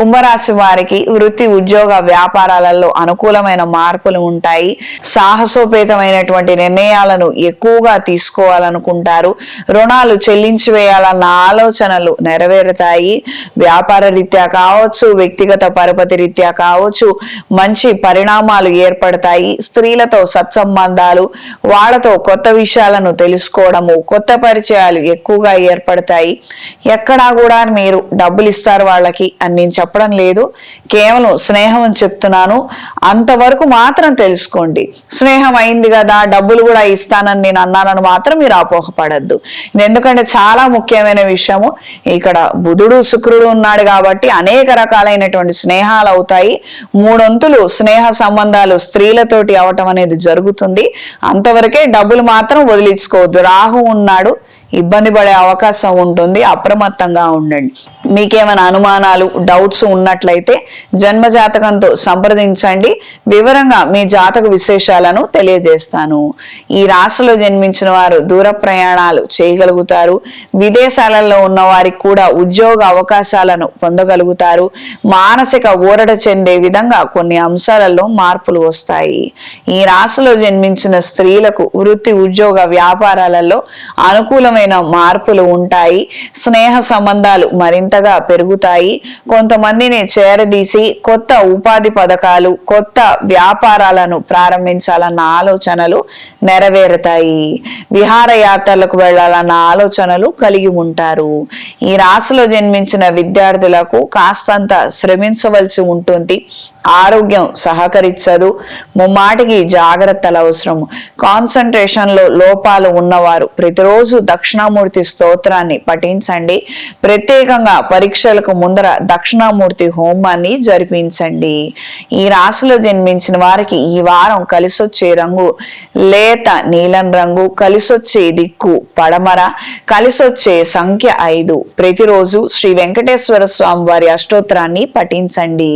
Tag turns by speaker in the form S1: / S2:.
S1: కుంభరాశి వారికి వృత్తి ఉద్యోగ వ్యాపారాలలో అనుకూలమైన మార్పులు ఉంటాయి. సాహసోపేతమైనటువంటి నిర్ణయాలను ఎక్కువగా తీసుకోవాలనుకుంటారు. రుణాలు చెల్లించి వేయాలన్న ఆలోచనలు నెరవేరుతాయి. వ్యాపార రీత్యా కావచ్చు, వ్యక్తిగత పరపతి రీత్యా కావచ్చు, మంచి పరిణామాలు ఏర్పడతాయి. స్త్రీలతో సత్సంబంధాలు, వాళ్ళతో కొత్త విషయాలను తెలుసుకోవడము, కొత్త పరిచయాలు ఎక్కువగా ఏర్పడతాయి. ఎక్కడా కూడా మీరు డబ్బులు ఇస్తారు వాళ్ళకి అని నేను చెప్పడం లేదు, కేవలం స్నేహం అని చెప్తున్నాను. అంతవరకు మాత్రం తెలుసుకోండి. స్నేహం అయింది కదా డబ్బులు కూడా ఇస్తానని నేను అన్నానని మాత్రం మీరు అపోహపడద్దు. ఎందుకంటే చాలా ముఖ్యమైన విషయము, ఇక్కడ బుధుడు శుక్రుడు ఉన్నాడు కాబట్టి అనేక రకాలైనటువంటి స్నేహాలు అవుతాయి. మూడొంతులు స్నేహ సంబంధాలు స్త్రీలతోటి అవటం అనేది జరుగుతుంది. అంతవరకే డబ్బులు మాత్రం వదిలించుకోవద్దు. రాహు ఉన్నాడు, ఇబ్బంది పడే అవకాశం ఉంటుంది. అప్రమత్తంగా ఉండండి. మీకేమైనా అనుమానాలు, డౌట్స్ ఉన్నట్లయితే జన్మ జాతకంతో సంప్రదించండి. వివరంగా మీ జాతక విశేషాలను తెలియజేస్తాను. ఈ రాశిలో జన్మించిన వారు దూర ప్రయాణాలు చేయగలుగుతారు. విదేశాలలో ఉన్న వారికి కూడా ఉద్యోగ అవకాశాలను పొందగలుగుతారు. మానసిక ఊరట చెందే విధంగా కొన్ని అంశాలలో మార్పులు వస్తాయి. ఈ రాశిలో జన్మించిన స్త్రీలకు వృత్తి ఉద్యోగ వ్యాపారాలలో అనుకూలమైన మార్పులు ఉంటాయి. స్నేహ సంబంధాలు మరింతగా పెరుగుతాయి. కొంతమందిని చేరదీసి కొత్త ఉపాధి పథకాలు, కొత్త వ్యాపారాలను ప్రారంభించాలన్న ఆలోచనలు నెరవేరుతాయి. విహారయాత్రలకు వెళ్లాలన్న ఆలోచనలు కలిగి ఉంటారు. ఈ రాశిలో జన్మించిన విద్యార్థులకు కాస్తంత శ్రమించవలసి ఉంటుంది. ఆరోగ్యం సహకరించదు. ముమ్మాటికి జాగ్రత్తలు అవసరము. కాన్సన్ట్రేషన్ లో లోపాలు ఉన్నవారు ప్రతిరోజు దక్షిణామూర్తి స్తోత్రాన్ని పఠించండి. ప్రత్యేకంగా పరీక్షలకు ముందర దక్షిణామూర్తి హోమాన్ని జరిపించండి. ఈ రాశిలో జన్మించిన వారికి ఈ వారం కలిసొచ్చే రంగు లేత నీలం రంగు, కలిసొచ్చే దిక్కు పడమర, కలిసొచ్చే సంఖ్య 5. ప్రతిరోజు శ్రీ వెంకటేశ్వర స్వామి వారి అష్టోత్తరాన్ని పఠించండి.